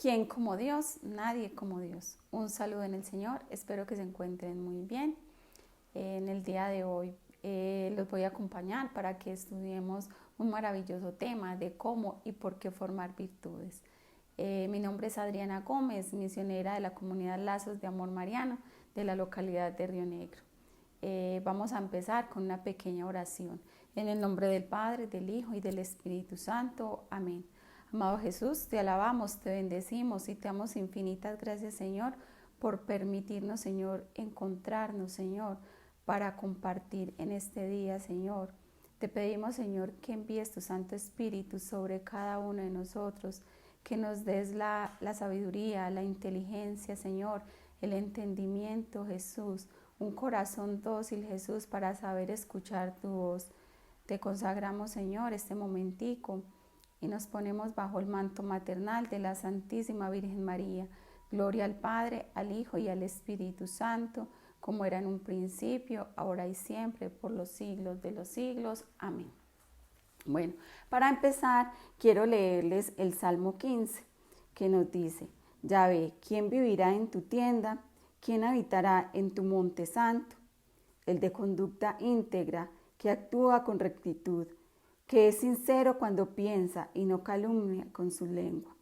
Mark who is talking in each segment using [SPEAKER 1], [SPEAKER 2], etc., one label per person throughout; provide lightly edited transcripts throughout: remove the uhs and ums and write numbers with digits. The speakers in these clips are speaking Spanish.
[SPEAKER 1] ¿Quién como Dios? Nadie como Dios. Un saludo en el Señor, espero que se encuentren muy bien. En el día de hoy los voy a acompañar para que estudiemos un maravilloso tema de cómo y por qué formar virtudes. Mi nombre es Adriana Gómez, misionera de la comunidad Lazos de Amor Mariano de la localidad de Río Negro. Vamos a empezar con una pequeña oración. En el nombre del Padre, del Hijo y del Espíritu Santo. Amén. Amado Jesús, te alabamos, te bendecimos y te damos infinitas gracias, Señor, por permitirnos, Señor, encontrarnos, Señor, para compartir en este día, Señor. Te pedimos, Señor, que envíes tu Santo Espíritu sobre cada uno de nosotros, que nos des la sabiduría, la inteligencia, Señor, el entendimiento, Jesús, un corazón dócil, Jesús, para saber escuchar tu voz. Te consagramos, Señor, este momentico y nos ponemos bajo el manto maternal de la Santísima Virgen María. Gloria al Padre, al Hijo y al Espíritu Santo, como era en un principio, ahora y siempre, por los siglos de los siglos. Amén. Bueno, para empezar, quiero leerles el Salmo 15, que nos dice: Yahvé, ¿quién vivirá en tu tienda? ¿Quién habitará en tu monte santo? El de conducta íntegra, que actúa con rectitud, que es sincero cuando piensa y no calumnia con su lengua,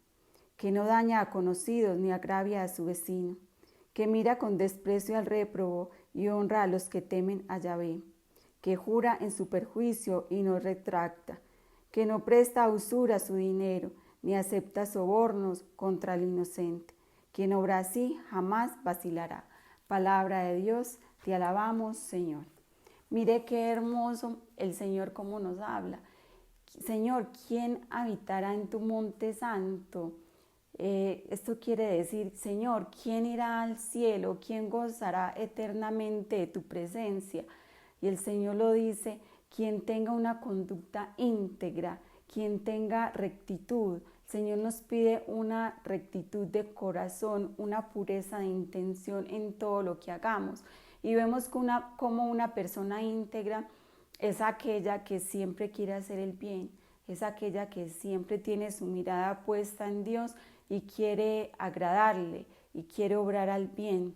[SPEAKER 1] que no daña a conocidos ni agravia a su vecino, que mira con desprecio al réprobo y honra a los que temen a Yahvé, que jura en su perjuicio y no retracta, que no presta a usura su dinero, ni acepta sobornos contra el inocente. Quien obra así jamás vacilará. Palabra de Dios, te alabamos, Señor. Mire qué hermoso el Señor cómo nos habla. Señor, ¿quién habitará en tu monte santo? Esto quiere decir, Señor, ¿quién irá al cielo? ¿Quién gozará eternamente de tu presencia? Y el Señor lo dice: quien tenga una conducta íntegra, quien tenga rectitud. El Señor nos pide una rectitud de corazón, una pureza de intención en todo lo que hagamos. Y vemos como una persona íntegra es aquella que siempre quiere hacer el bien, es aquella que siempre tiene su mirada puesta en Dios y quiere agradarle y quiere obrar al bien,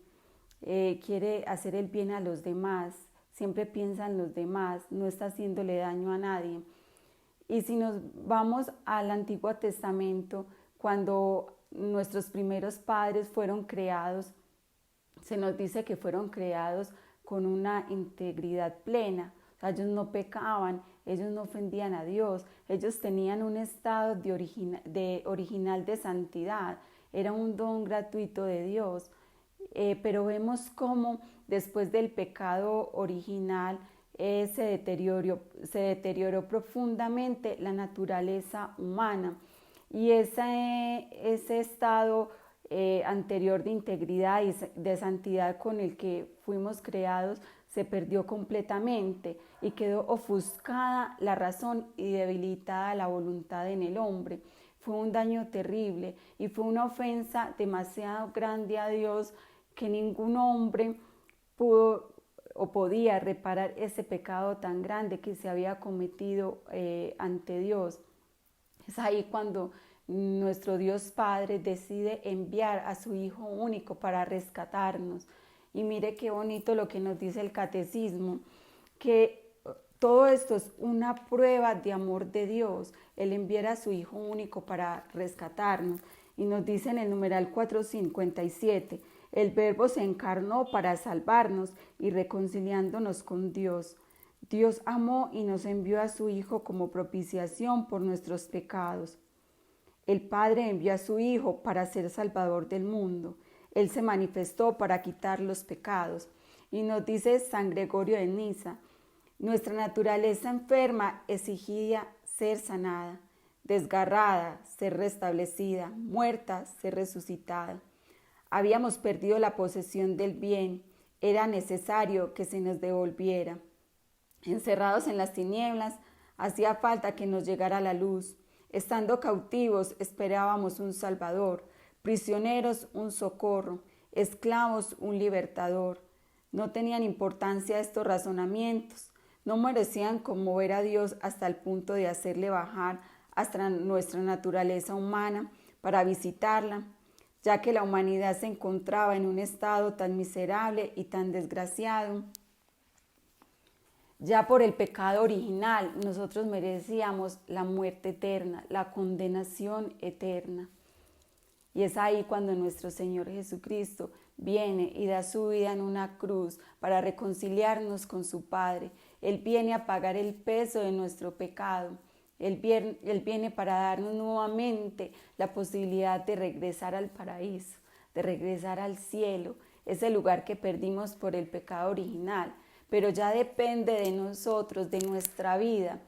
[SPEAKER 1] quiere hacer el bien a los demás, siempre piensa en los demás, no está haciéndole daño a nadie. Y si nos vamos al Antiguo Testamento, cuando nuestros primeros padres fueron creados, se nos dice que fueron creados con una integridad plena. O sea, ellos no pecaban, ellos no ofendían a Dios, ellos tenían un estado original de santidad, era un don gratuito de Dios. Pero vemos cómo después del pecado original se deterioró profundamente la naturaleza humana, y ese estado anterior de integridad y de santidad con el que fuimos creados se perdió completamente y quedó ofuscada la razón y debilitada la voluntad en el hombre. Fue un daño terrible y fue una ofensa demasiado grande a Dios, que ningún hombre pudo o podía reparar ese pecado tan grande que se había cometido ante Dios. Es ahí cuando nuestro Dios Padre decide enviar a su Hijo único para rescatarnos. Y mire qué bonito lo que nos dice el catecismo, que todo esto es una prueba de amor de Dios, el enviar a su Hijo único para rescatarnos. Y nos dice en el numeral 457, el Verbo se encarnó para salvarnos y reconciliándonos con Dios. Dios amó y nos envió a su Hijo como propiciación por nuestros pecados. El Padre envió a su Hijo para ser Salvador del mundo. Él se manifestó para quitar los pecados. Y nos dice San Gregorio de Niza: nuestra naturaleza enferma exigía ser sanada, desgarrada, ser restablecida, muerta, ser resucitada. Habíamos perdido la posesión del bien, era necesario que se nos devolviera. Encerrados en las tinieblas, hacía falta que nos llegara la luz. Estando cautivos, esperábamos un Salvador, prisioneros, un socorro, esclavos, un libertador. No tenían importancia estos razonamientos, no merecían conmover a Dios hasta el punto de hacerle bajar hasta nuestra naturaleza humana para visitarla, ya que la humanidad se encontraba en un estado tan miserable y tan desgraciado. Ya por el pecado original nosotros merecíamos la muerte eterna, la condenación eterna. Y es ahí cuando nuestro Señor Jesucristo viene y da su vida en una cruz para reconciliarnos con su Padre. Él viene a pagar el peso de nuestro pecado. Él viene para darnos nuevamente la posibilidad de regresar al paraíso, de regresar al cielo, ese lugar que perdimos por el pecado original. Pero ya depende de nosotros, de nuestra vida,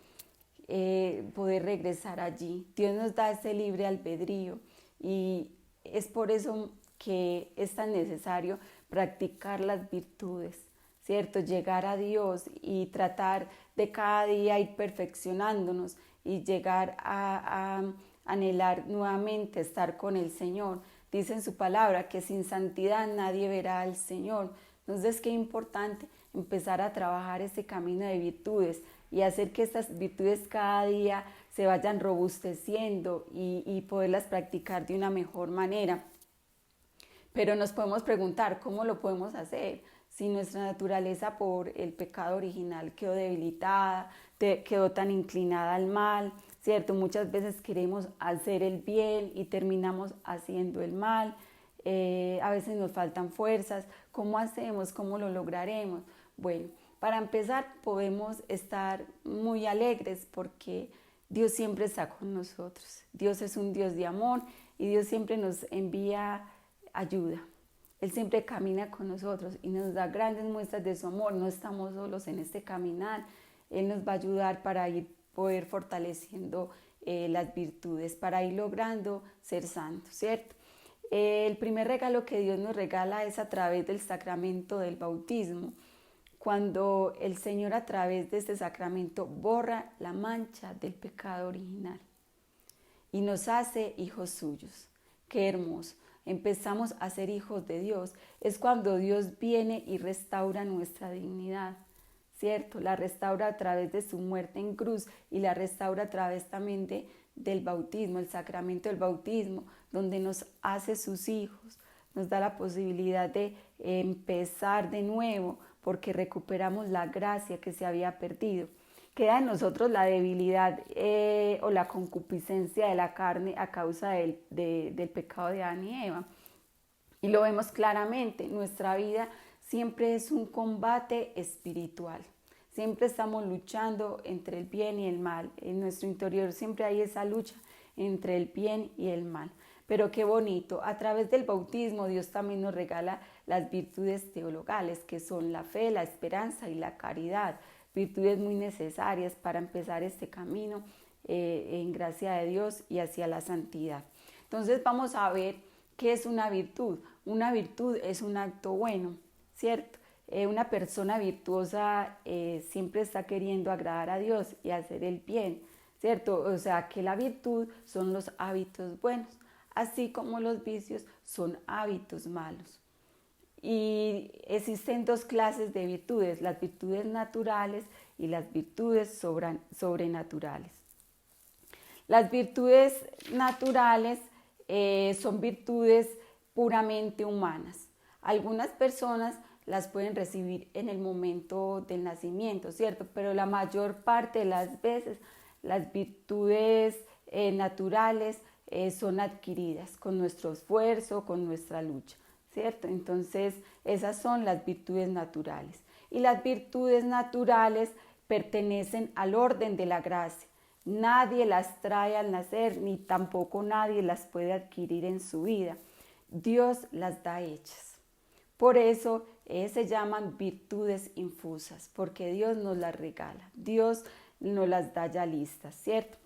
[SPEAKER 1] poder regresar allí. Dios nos da ese libre albedrío y es por eso que es tan necesario practicar las virtudes, ¿cierto? Llegar a Dios y tratar de cada día ir perfeccionándonos y llegar a anhelar nuevamente estar con el Señor. Dice en su palabra que sin santidad nadie verá al Señor. Entonces, qué importante empezar a trabajar ese camino de virtudes y hacer que estas virtudes cada día se vayan robusteciendo y poderlas practicar de una mejor manera. Pero nos podemos preguntar, ¿cómo lo podemos hacer? Si nuestra naturaleza por el pecado original quedó debilitada, quedó tan inclinada al mal, ¿cierto? Muchas veces queremos hacer el bien y terminamos haciendo el mal. A veces nos faltan fuerzas. ¿Cómo hacemos? ¿Cómo lo lograremos? Bueno, para empezar podemos estar muy alegres porque Dios siempre está con nosotros. Dios es un Dios de amor y Dios siempre nos envía ayuda. Él siempre camina con nosotros y nos da grandes muestras de su amor. No estamos solos en este caminar. Él nos va a ayudar para poder fortaleciendo las virtudes, para ir logrando ser santos, ¿cierto? El primer regalo que Dios nos regala es a través del sacramento del bautismo, cuando el Señor a través de este sacramento borra la mancha del pecado original y nos hace hijos suyos. ¡Qué hermoso! Empezamos a ser hijos de Dios. Es cuando Dios viene y restaura nuestra dignidad, ¿cierto? La restaura a través de su muerte en cruz y la restaura a través también del bautismo, el sacramento del bautismo, donde nos hace sus hijos, nos da la posibilidad de empezar de nuevo porque recuperamos la gracia que se había perdido. Queda en nosotros la debilidad o la concupiscencia de la carne a causa del pecado de Adán y Eva. Y lo vemos claramente, nuestra vida siempre es un combate espiritual. Siempre estamos luchando entre el bien y el mal. En nuestro interior siempre hay esa lucha entre el bien y el mal. Pero qué bonito, a través del bautismo Dios también nos regala las virtudes teologales, que son la fe, la esperanza y la caridad. Virtudes muy necesarias para empezar este camino en gracia de Dios y hacia la santidad. Entonces vamos a ver qué es una virtud. Una virtud es un acto bueno, ¿cierto? Una persona virtuosa siempre está queriendo agradar a Dios y hacer el bien, ¿cierto? O sea que la virtud son los hábitos buenos, así como los vicios son hábitos malos. Y existen dos clases de virtudes, las virtudes naturales y las virtudes sobrenaturales. Las virtudes naturales son virtudes puramente humanas. Algunas personas las pueden recibir en el momento del nacimiento, ¿cierto? Pero la mayor parte de las veces las virtudes naturales son adquiridas con nuestro esfuerzo, con nuestra lucha, ¿cierto? Entonces esas son las virtudes naturales. Y las virtudes naturales pertenecen al orden de la gracia. Nadie las trae al nacer, ni tampoco nadie las puede adquirir en su vida. Dios las da hechas. Por eso se llaman virtudes infusas, porque Dios nos las regala. Dios nos las da ya listas, ¿cierto?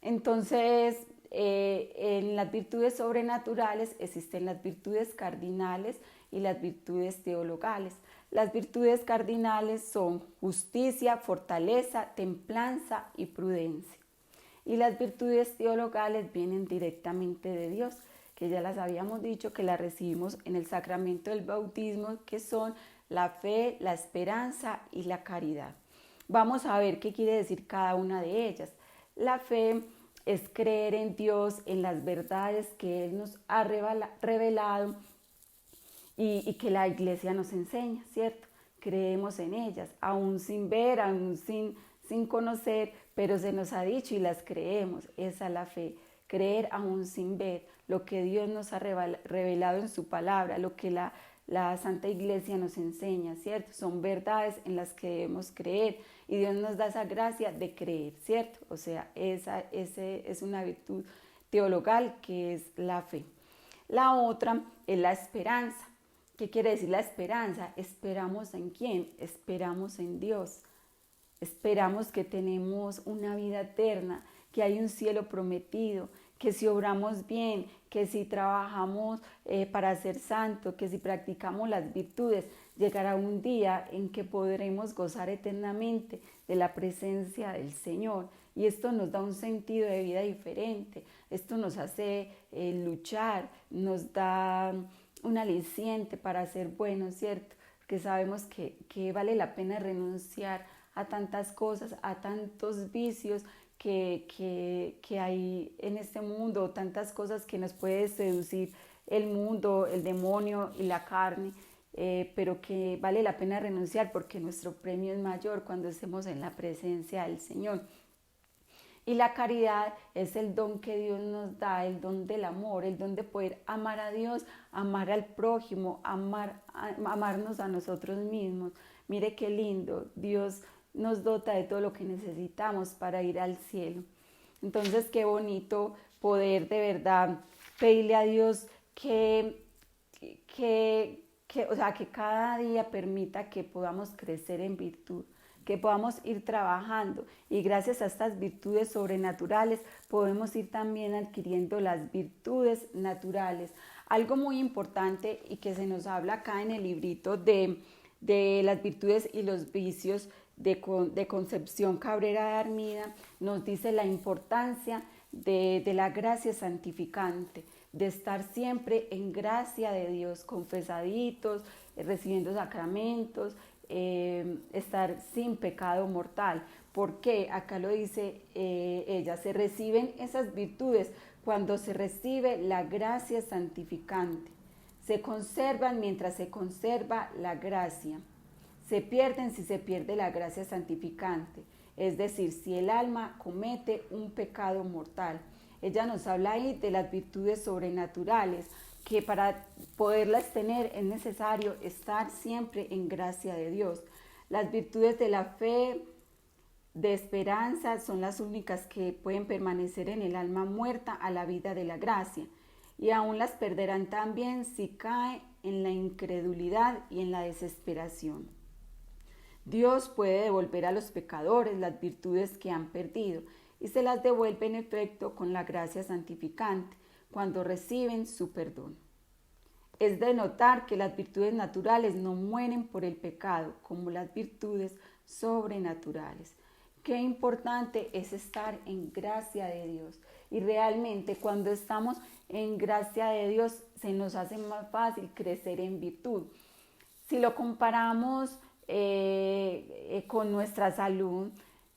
[SPEAKER 1] Entonces, en las virtudes sobrenaturales existen las virtudes cardinales y las virtudes teologales. Las virtudes cardinales son justicia, fortaleza, templanza y prudencia. Y las virtudes teologales vienen directamente de Dios, que ya las habíamos dicho, que las recibimos en el sacramento del bautismo, que son la fe, la esperanza y la caridad. Vamos a ver qué quiere decir cada una de ellas. La fe es creer en Dios, en las verdades que Él nos ha revelado y que la iglesia nos enseña, ¿cierto? Creemos en ellas, aún sin ver, aún sin conocer, pero se nos ha dicho y las creemos. Esa es la fe, creer aún sin ver lo que Dios nos ha revelado en su palabra, lo que la Santa Iglesia nos enseña, ¿cierto? Son verdades en las que debemos creer y Dios nos da esa gracia de creer, ¿cierto? O sea, esa es una virtud teologal que es la fe. La otra es la esperanza. ¿Qué quiere decir la esperanza? ¿Esperamos en quién? Esperamos en Dios. Esperamos que tenemos una vida eterna, que hay un cielo prometido, que si obramos bien, que si trabajamos para ser santo, que si practicamos las virtudes, llegará un día en que podremos gozar eternamente de la presencia del Señor. Y esto nos da un sentido de vida diferente, esto nos hace luchar, nos da un aliciente para ser buenos, ¿cierto? Porque sabemos que vale la pena renunciar a tantas cosas, a tantos vicios que hay en este mundo, tantas cosas que nos puede seducir el mundo, el demonio y la carne, pero que vale la pena renunciar porque nuestro premio es mayor cuando estemos en la presencia del Señor. Y la caridad es el don que Dios nos da, el don del amor, el don de poder amar a Dios, amar al prójimo, amarnos a nosotros mismos. Mire qué lindo, Dios nos dota de todo lo que necesitamos para ir al cielo. Entonces, qué bonito poder de verdad pedirle a Dios o sea, que cada día permita que podamos crecer en virtud, que podamos ir trabajando y gracias a estas virtudes sobrenaturales podemos ir también adquiriendo las virtudes naturales. Algo muy importante y que se nos habla acá en el librito de las virtudes y los vicios de Concepción Cabrera de Armida, nos dice la importancia de la gracia santificante, de estar siempre en gracia de Dios, confesaditos, recibiendo sacramentos, estar sin pecado mortal. Porque acá lo dice ella, se reciben esas virtudes cuando se recibe la gracia santificante. Se conservan mientras se conserva la gracia. Se pierden si se pierde la gracia santificante. Es decir, si el alma comete un pecado mortal. Ella nos habla ahí de las virtudes sobrenaturales, que para poderlas tener es necesario estar siempre en gracia de Dios. Las virtudes de la fe, de esperanza, son las únicas que pueden permanecer en el alma muerta a la vida de la gracia, y aún las perderán también si cae en la incredulidad y en la desesperación. Dios puede devolver a los pecadores las virtudes que han perdido y se las devuelve en efecto con la gracia santificante cuando reciben su perdón. Es de notar que las virtudes naturales no mueren por el pecado como las virtudes sobrenaturales. Qué importante es estar en gracia de Dios. Y realmente cuando estamos en gracia de Dios se nos hace más fácil crecer en virtud. Si lo comparamos con nuestra salud,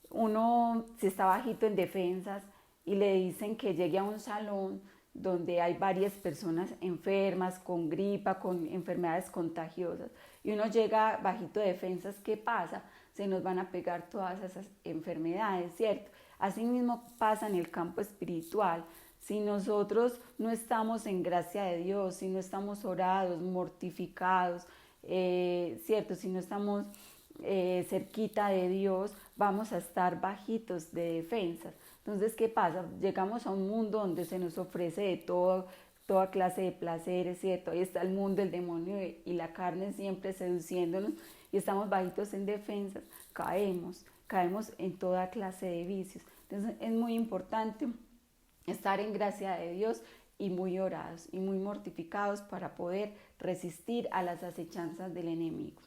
[SPEAKER 1] uno si está bajito en defensas y le dicen que llegue a un salón donde hay varias personas enfermas, con gripa, con enfermedades contagiosas, y uno llega bajito de defensas, ¿qué pasa? Se nos van a pegar todas esas enfermedades, ¿cierto? Asimismo pasa en el campo espiritual. Si nosotros no estamos en gracia de Dios, si no estamos orados, mortificados, ¿cierto? Si no estamos cerquita de Dios, vamos a estar bajitos de defensas. Entonces, ¿qué pasa? Llegamos a un mundo donde se nos ofrece de todo, toda clase de placeres, ¿cierto? Ahí está el mundo, el demonio y la carne siempre seduciéndonos y estamos bajitos en defensas, caemos en toda clase de vicios. Entonces, es muy importante estar en gracia de Dios y muy orados y muy mortificados para poder resistir a las acechanzas del enemigo.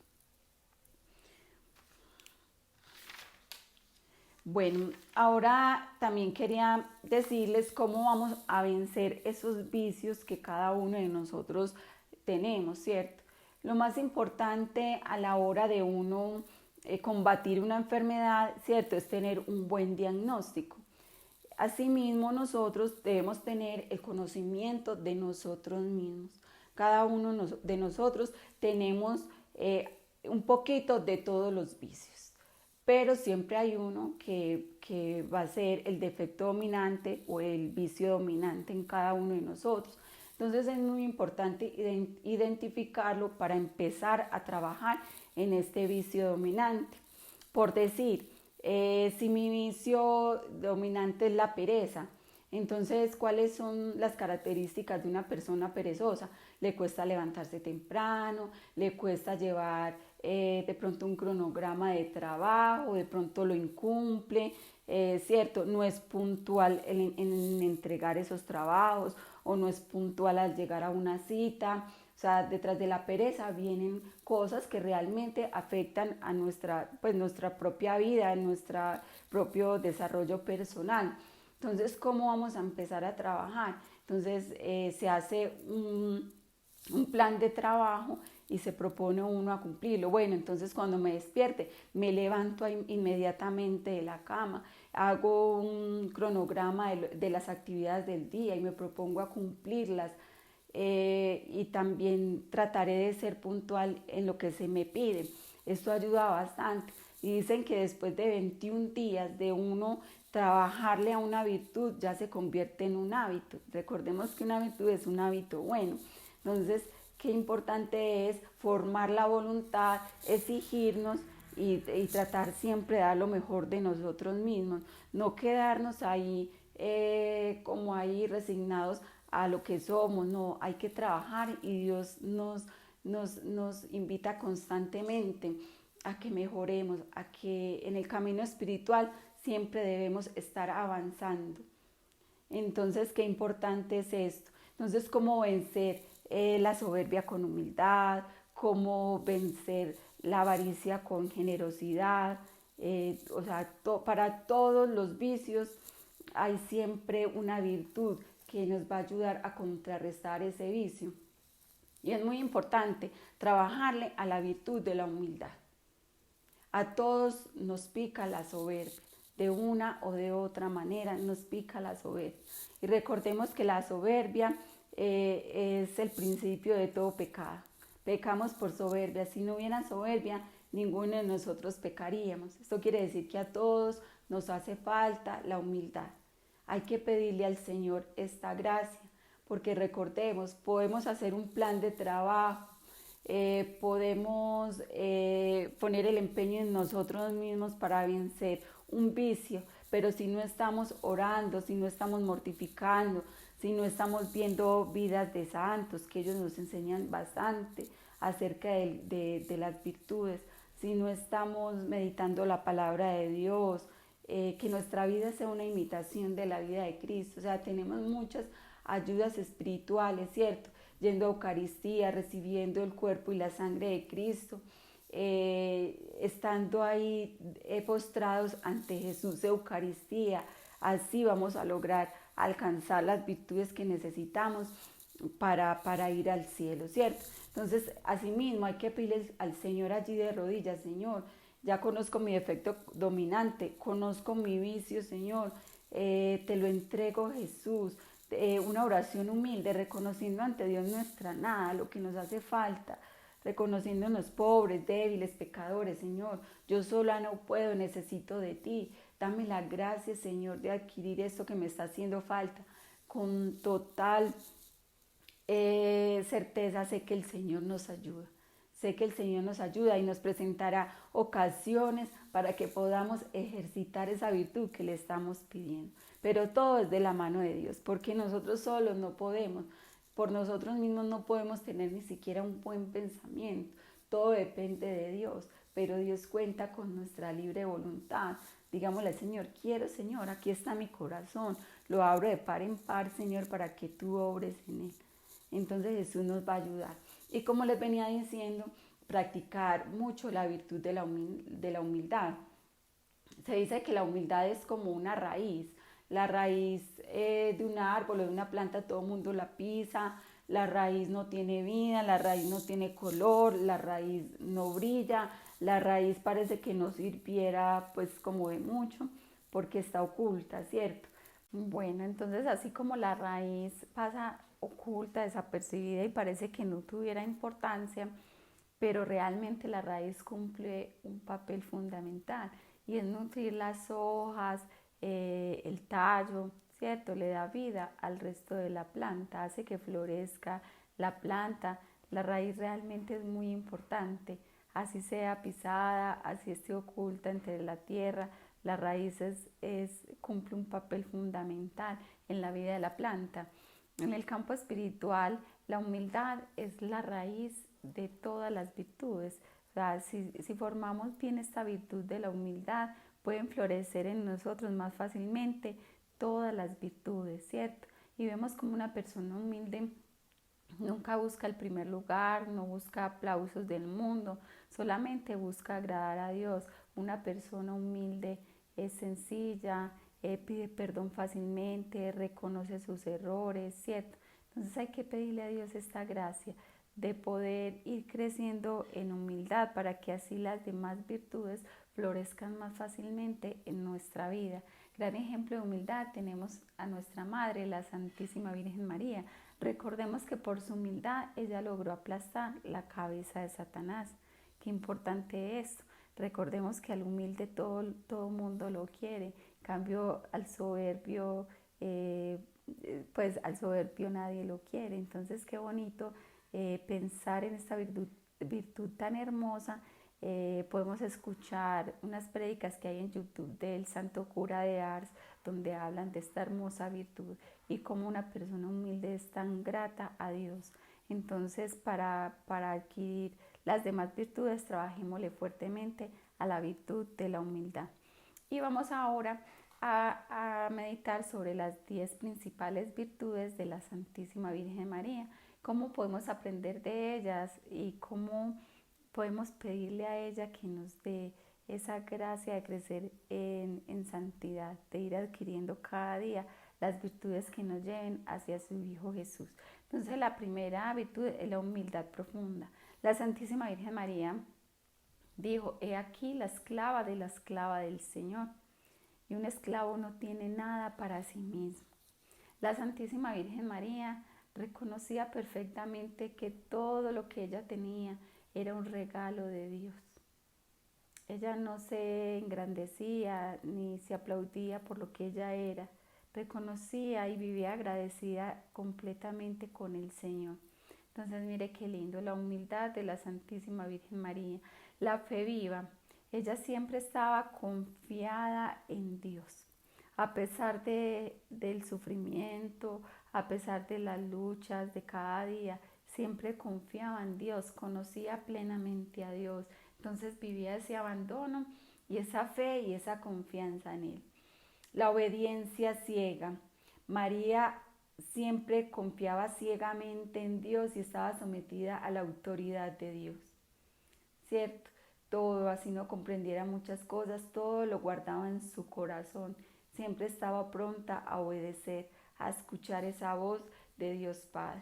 [SPEAKER 1] Bueno, ahora también quería decirles cómo vamos a vencer esos vicios que cada uno de nosotros tenemos, ¿cierto? Lo más importante a la hora de uno combatir una enfermedad, ¿cierto? Es tener un buen diagnóstico.
[SPEAKER 2] asimismo nosotros debemos tener el conocimiento de nosotros mismos. Cada uno de nosotros tenemos un poquito de todos los vicios, pero siempre hay uno que va a ser el defecto dominante o el vicio dominante en cada uno de nosotros. Entonces es muy importante identificarlo para empezar a trabajar en este vicio dominante. Por decir, si mi vicio dominante es la pereza, entonces, ¿cuáles son las características de una persona perezosa? Le cuesta levantarse temprano, le cuesta llevar de pronto un cronograma de trabajo, de pronto lo incumple, ¿cierto? No es puntual en entregar esos trabajos o no es puntual al llegar a una cita. O sea, detrás de la pereza vienen cosas que realmente afectan a nuestra propia vida, a nuestro propio desarrollo personal. Entonces, ¿cómo vamos a empezar a trabajar? Entonces, se hace un plan de trabajo y se propone uno a cumplirlo. Bueno, entonces cuando me despierte, me levanto inmediatamente de la cama, hago un cronograma de las actividades del día y me propongo a cumplirlas. Y también trataré de ser puntual en lo que se me pide. Esto ayuda bastante. Y dicen que después de 21 días de uno trabajarle a una virtud ya se convierte en un hábito. Recordemos que una virtud es un hábito bueno. Entonces, qué importante es formar la voluntad, exigirnos y tratar siempre de dar lo mejor de nosotros mismos. No quedarnos ahí como ahí resignados a lo que somos. No, hay que trabajar y Dios nos invita constantemente a que mejoremos, a que en el camino espiritual siempre debemos estar avanzando. Entonces, qué importante es esto. Entonces, ¿cómo vencer la soberbia con humildad? ¿Cómo vencer la avaricia con generosidad? O sea, para todos los vicios hay siempre una virtud que nos va a ayudar a contrarrestar ese vicio. Y es muy importante trabajarle a la virtud de la humildad. A todos nos pica la soberbia, de una o de otra manera nos pica la soberbia. Y recordemos que la soberbia es el principio de todo pecado. Pecamos por soberbia. Si no hubiera soberbia, ninguno de nosotros pecaríamos. Esto quiere decir que a todos nos hace falta la humildad. Hay que pedirle al Señor esta gracia, porque recordemos, podemos hacer un plan de trabajo, podemos poner el empeño en nosotros mismos para vencer un vicio, pero si no estamos orando, si no estamos mortificando, si no estamos viendo vidas de santos, que ellos nos enseñan bastante acerca de las virtudes, si no estamos meditando la palabra de Dios, que nuestra vida sea una imitación de la vida de Cristo. O sea, tenemos muchas ayudas espirituales, ¿cierto? Yendo a Eucaristía, recibiendo el cuerpo y la sangre de Cristo, estando ahí postrados ante Jesús de Eucaristía. Así vamos a lograr alcanzar las virtudes que necesitamos para ir al cielo, ¿cierto? Entonces, asimismo, hay que pedirle al Señor allí de rodillas: Señor, ya conozco mi defecto dominante, conozco mi vicio, Señor, te lo entrego, Jesús. Una oración humilde, reconociendo ante Dios nuestra nada, lo que nos hace falta, reconociéndonos pobres, débiles, pecadores. Señor, yo sola no puedo, necesito de ti. Dame la gracia, Señor, de adquirir esto que me está haciendo falta. Con total certeza sé que el Señor nos ayuda. Sé que el Señor nos ayuda y nos presentará ocasiones para que podamos ejercitar esa virtud que le estamos pidiendo. Pero todo es de la mano de Dios, porque nosotros solos no podemos. Por nosotros mismos no podemos tener ni siquiera un buen pensamiento. Todo depende de Dios, pero Dios cuenta con nuestra libre voluntad. Digámosle al Señor: quiero, Señor, aquí está mi corazón. Lo abro de par en par, Señor, para que tú obres en él. Entonces Jesús nos va a ayudar. Y como les venía diciendo, practicar mucho la virtud de la humildad. Se dice que la humildad es como una raíz. La raíz de un árbol o de una planta, todo el mundo la pisa. La raíz no tiene vida, la raíz no tiene color, la raíz no brilla, la raíz parece que no sirviera pues como de mucho porque está oculta, ¿cierto?
[SPEAKER 1] Bueno, entonces así como la raíz pasa oculta, desapercibida y parece que no tuviera importancia, pero realmente la raíz cumple un papel fundamental y es nutrir las hojas, el tallo, ¿cierto? Le da vida al resto de la planta, hace que florezca la planta. La raíz realmente es muy importante, así sea pisada, así esté oculta entre la tierra. La raíz cumple un papel fundamental en la vida de la planta. En el campo espiritual, la humildad es la raíz de todas las virtudes. O sea, si formamos bien esta virtud de la humildad, pueden florecer en nosotros más fácilmente todas las virtudes, ¿cierto? Y vemos como una persona humilde nunca busca el primer lugar, no busca aplausos del mundo, solamente busca agradar a Dios. Una persona humilde es sencilla, pide perdón fácilmente, reconoce sus errores, ¿cierto? Entonces hay que pedirle a Dios esta gracia de poder ir creciendo en humildad para que así las demás virtudes florezcan más fácilmente en nuestra vida. Gran ejemplo de humildad tenemos a nuestra Madre, la Santísima Virgen María. Recordemos que por su humildad ella logró aplastar la cabeza de Satanás. Qué importante es. Recordemos que al humilde todo mundo lo quiere. En cambio, pues al soberbio nadie lo quiere. Entonces, qué bonito pensar en esta virtud tan hermosa. Podemos escuchar unas prédicas que hay en YouTube del Santo Cura de Ars, donde hablan de esta hermosa virtud y cómo una persona humilde es tan grata a Dios. Entonces, para adquirir las demás virtudes, trabajémosle fuertemente a la virtud de la humildad. Y vamos ahora a meditar sobre las 10 principales virtudes de la Santísima Virgen María, cómo podemos aprender de ellas y cómo podemos pedirle a ella que nos dé esa gracia de crecer en santidad, de ir adquiriendo cada día las virtudes que nos lleven hacia su Hijo Jesús. Entonces la primera virtud es la humildad profunda. La Santísima Virgen María dijo, he aquí la esclava del Señor. Y un esclavo no tiene nada para sí mismo. La Santísima Virgen María reconocía perfectamente que todo lo que ella tenía era un regalo de Dios. Ella no se engrandecía ni se aplaudía por lo que ella era. Reconocía y vivía agradecida completamente con el Señor. Entonces mire qué lindo, la humildad de la Santísima Virgen María, la fe viva. Ella siempre estaba confiada en Dios. A pesar del sufrimiento, a pesar de las luchas de cada día, siempre confiaba en Dios, conocía plenamente a Dios. Entonces vivía ese abandono y esa fe y esa confianza en Él. La obediencia ciega. María siempre confiaba ciegamente en Dios y estaba sometida a la autoridad de Dios. ¿Cierto? Todo, así no comprendiera muchas cosas, todo lo guardaba en su corazón. Siempre estaba pronta a obedecer, a escuchar esa voz de Dios Padre.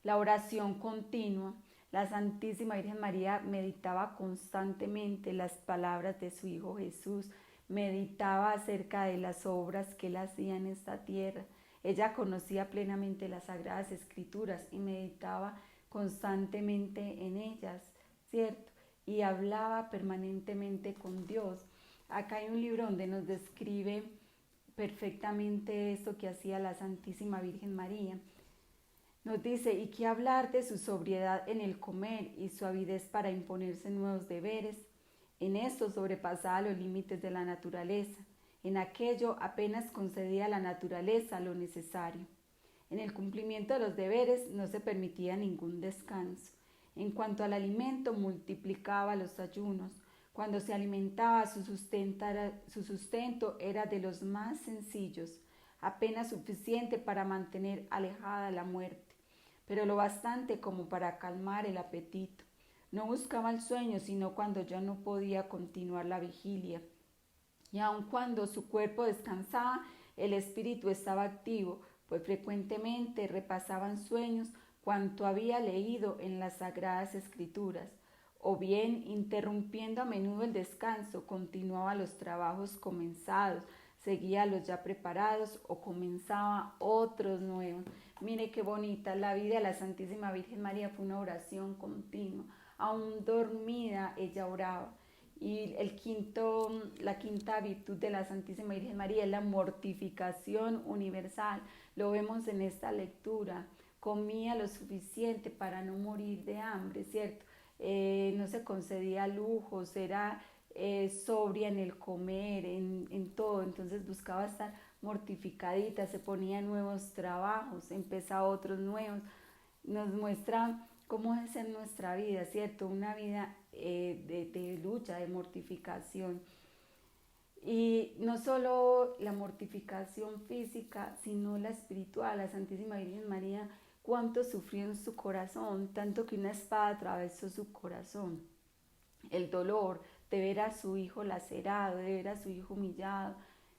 [SPEAKER 1] La oración continua. La Santísima Virgen María meditaba constantemente las palabras de su Hijo Jesús, meditaba acerca de las obras que Él hacía en esta tierra. Ella conocía plenamente las Sagradas Escrituras y meditaba constantemente en ellas, ¿cierto? Y hablaba permanentemente con Dios. Acá hay un libro donde nos describe perfectamente esto que hacía la Santísima Virgen María. Nos dice, y qué hablar de su sobriedad en el comer y su avidez para imponerse nuevos deberes. En esto sobrepasaba los límites de la naturaleza. En aquello apenas concedía a la naturaleza lo necesario. En el cumplimiento de los deberes no se permitía ningún descanso. En cuanto al alimento, multiplicaba los ayunos. Cuando se alimentaba, su sustento era de los más sencillos, apenas suficiente para mantener alejada la muerte, pero lo bastante como para calmar el apetito. No buscaba el sueño sino cuando ya no podía continuar la vigilia. Y aun cuando su cuerpo descansaba, el espíritu estaba activo, pues frecuentemente repasaba en sueños cuanto había leído en las Sagradas Escrituras, o bien, interrumpiendo a menudo el descanso, continuaba los trabajos comenzados,
[SPEAKER 2] seguía los ya preparados o comenzaba otros nuevos. Mire qué bonita, la vida de la Santísima Virgen María fue una oración continua. Aún dormida ella oraba. Y la quinta virtud de la Santísima Virgen María es la mortificación universal. Lo vemos en esta lectura. Comía lo suficiente para no morir de hambre, ¿cierto? No se concedía lujos, era sobria en el comer, en todo. Entonces buscaba estar mortificadita, se ponía nuevos trabajos, empezaba otros nuevos. Nos muestra cómo es en nuestra vida, ¿cierto? Una vida de lucha, de mortificación. Y no solo la mortificación física, sino la espiritual. La Santísima Virgen María, cuánto sufrió en su corazón, tanto que una espada atravesó su corazón. El dolor de ver a su hijo lacerado, de ver a su hijo humillado,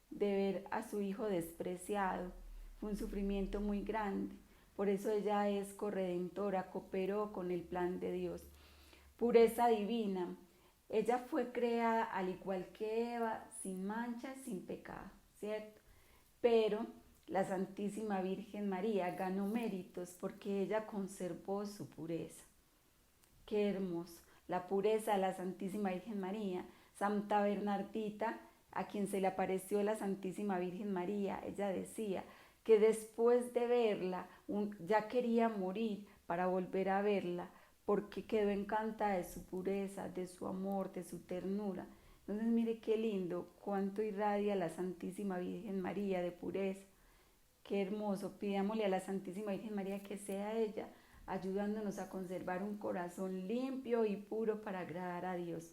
[SPEAKER 2] de ver a su hijo despreciado, fue un sufrimiento muy grande. Por eso ella es corredentora, cooperó con el plan de Dios. Pureza divina. Ella fue creada al igual que Eva, sin mancha, sin pecado, ¿cierto? Pero la Santísima Virgen María ganó méritos porque ella conservó su pureza. Qué hermoso, la pureza de la Santísima Virgen María. Santa Bernardita, a quien se le apareció la Santísima Virgen María, ella decía que después de verla ya quería morir para volver a verla, porque quedó encantada de su pureza, de su amor, de su ternura. Entonces mire qué lindo, cuánto irradia la Santísima Virgen María de pureza. Qué hermoso, pidámosle a la Santísima Virgen María que sea ella, ayudándonos a conservar un corazón limpio y puro para agradar a Dios.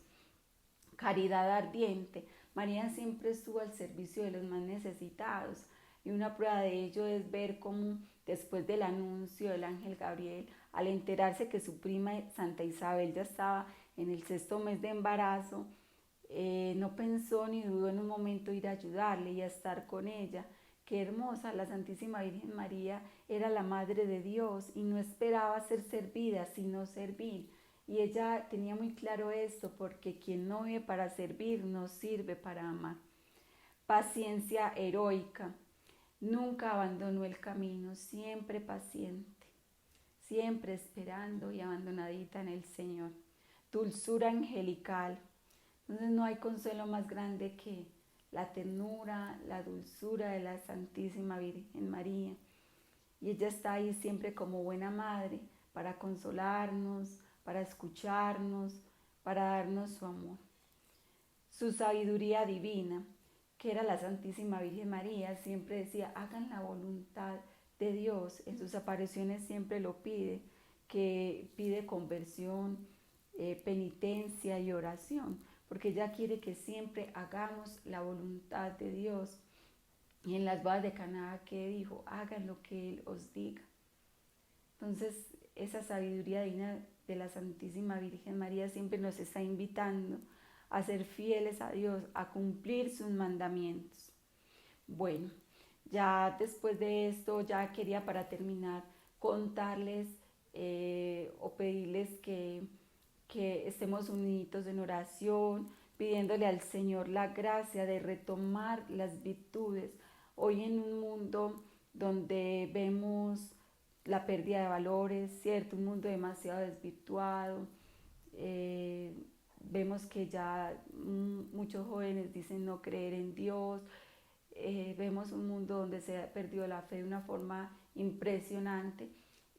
[SPEAKER 2] Caridad ardiente. María siempre estuvo al servicio de los más necesitados, y una prueba de ello es ver cómo después del anuncio del ángel Gabriel, al enterarse que su prima Santa Isabel ya estaba en el 6º mes de embarazo, no pensó ni dudó en un momento ir a ayudarle y a estar con ella. Qué hermosa, la Santísima Virgen María era la Madre de Dios y no esperaba ser servida, sino servir. Y ella tenía muy claro esto, porque quien no vive para servir, no sirve para amar. Paciencia heroica. Nunca abandonó el camino, siempre paciente, siempre esperando y abandonadita en el Señor. Dulzura angelical. Entonces no hay consuelo más grande que la ternura, la dulzura de la Santísima Virgen María. Y ella está ahí siempre como buena madre para consolarnos, para escucharnos, para darnos su amor. Su sabiduría divina, que era la Santísima Virgen María, siempre decía, hagan la voluntad de Dios. En sus apariciones siempre lo pide, que pide conversión, penitencia y oración, porque ella quiere que siempre hagamos la voluntad de Dios. Y en las bodas de Caná, que dijo, hagan lo que Él os diga. Entonces, esa sabiduría divina de la Santísima Virgen María siempre nos está invitando a ser fieles a Dios, a cumplir sus mandamientos. Bueno, ya después de esto, ya quería para terminar contarles o pedirles que estemos unidos en oración, pidiéndole al Señor la gracia de retomar las virtudes. Hoy en un mundo donde vemos la pérdida de valores, ¿cierto? Un mundo demasiado desvirtuado. Vemos que ya muchos jóvenes dicen no creer en Dios. Vemos un mundo donde se ha perdido la fe de una forma impresionante.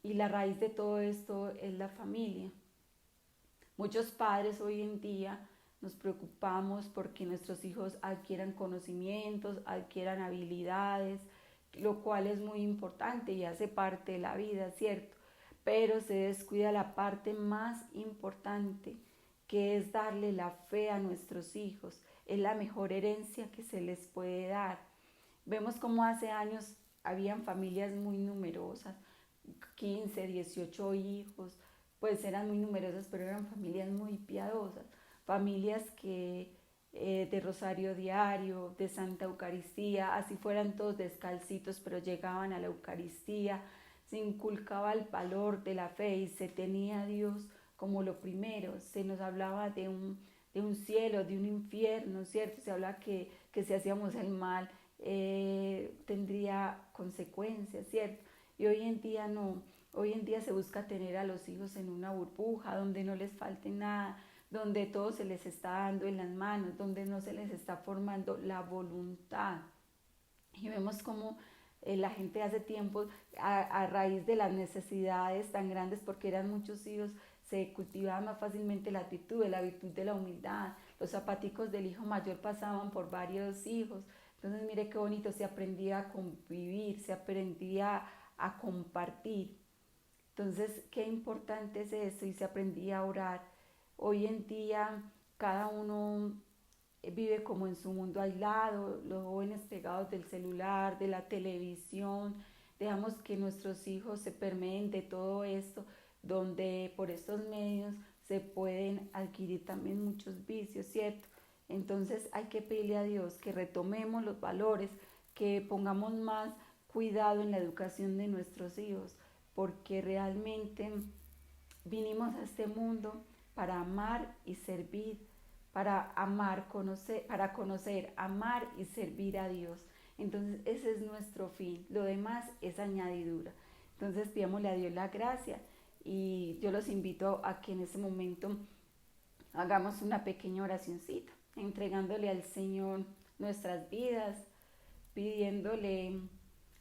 [SPEAKER 2] Y la raíz de todo esto es la familia. Muchos padres hoy en día nos preocupamos porque nuestros hijos adquieran conocimientos, adquieran habilidades, lo cual es muy importante y hace parte de la vida, ¿cierto? Pero se descuida la parte más importante, que es darle la fe a nuestros hijos. Es la mejor herencia que se les puede dar. Vemos como hace años habían familias muy numerosas, 15, 18 hijos, pues eran muy numerosas, pero eran familias muy piadosas, familias que de rosario diario, de Santa Eucaristía, así fueran todos descalcitos, pero llegaban a la Eucaristía, se inculcaba el valor de la fe y se tenía a Dios como lo primero. Se nos hablaba de un cielo, de un infierno, ¿cierto? Se habla que si hacíamos el mal tendría consecuencias, ¿cierto? Y hoy en día no, hoy en día se busca tener a los hijos en una burbuja donde no les falte nada, donde todo se les está dando en las manos, donde no se les está formando la voluntad. Y vemos cómo la gente hace tiempo, a raíz de las necesidades tan grandes, porque eran muchos hijos, se cultivaba más fácilmente la actitud, la virtud de la humildad. Los zapaticos del hijo mayor pasaban por varios hijos. Entonces mire qué bonito, se aprendía a convivir, se aprendía a compartir. Entonces qué importante es eso, y se aprendía a orar. Hoy en día cada uno vive como en su mundo aislado, los jóvenes pegados del celular, de la televisión. Dejamos que nuestros hijos se permeen de todo esto, donde por estos medios se pueden adquirir también muchos vicios, ¿cierto? Entonces hay que pedirle a Dios que retomemos los valores, que pongamos más cuidado en la educación de nuestros hijos, porque realmente vinimos a este mundo para amar y servir, para amar, conocer, para conocer, amar y servir a Dios. Entonces ese es nuestro fin, lo demás es añadidura. Entonces pidámosle a Dios la gracia, y yo los invito a que en ese momento hagamos una pequeña oracioncita, entregándole al Señor nuestras vidas, pidiéndole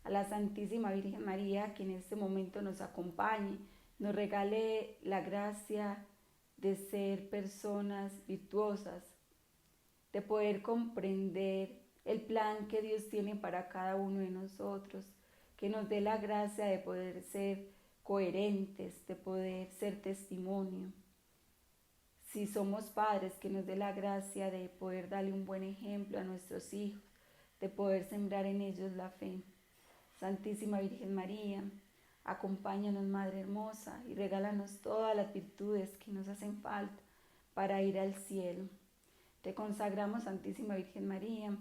[SPEAKER 2] a la Santísima Virgen María que en este momento nos acompañe, nos regale la gracia de ser personas virtuosas, de poder comprender el plan que Dios tiene para cada uno de nosotros, que nos dé la gracia de poder ser coherentes, de poder ser testimonio. Si somos padres, que nos dé la gracia de poder darle un buen ejemplo a nuestros hijos, de poder sembrar en ellos la fe. Santísima Virgen María, acompáñanos, Madre hermosa, y regálanos todas las virtudes que nos hacen falta para ir al cielo. Te consagramos, Santísima Virgen María,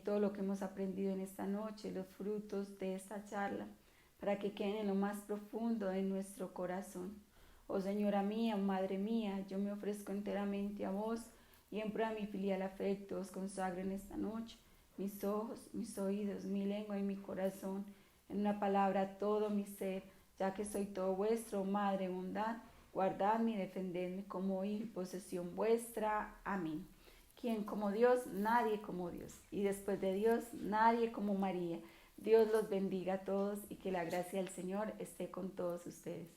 [SPEAKER 2] todo lo que hemos aprendido en esta noche, los frutos de esta charla, para que queden en lo más profundo de nuestro corazón. Oh Señora mía, Madre mía, yo me ofrezco enteramente a vos, y en prueba de mi filial afecto os consagro en esta noche mis ojos, mis oídos, mi lengua y mi corazón, en una palabra todo mi ser, ya que soy todo vuestro, Madre bondad, guardadme y defendedme como hijo y posesión vuestra. Amén. ¿Quién como Dios? Nadie como Dios. Y después de Dios, nadie como María. Dios los bendiga a todos, y que la gracia del Señor esté con todos ustedes.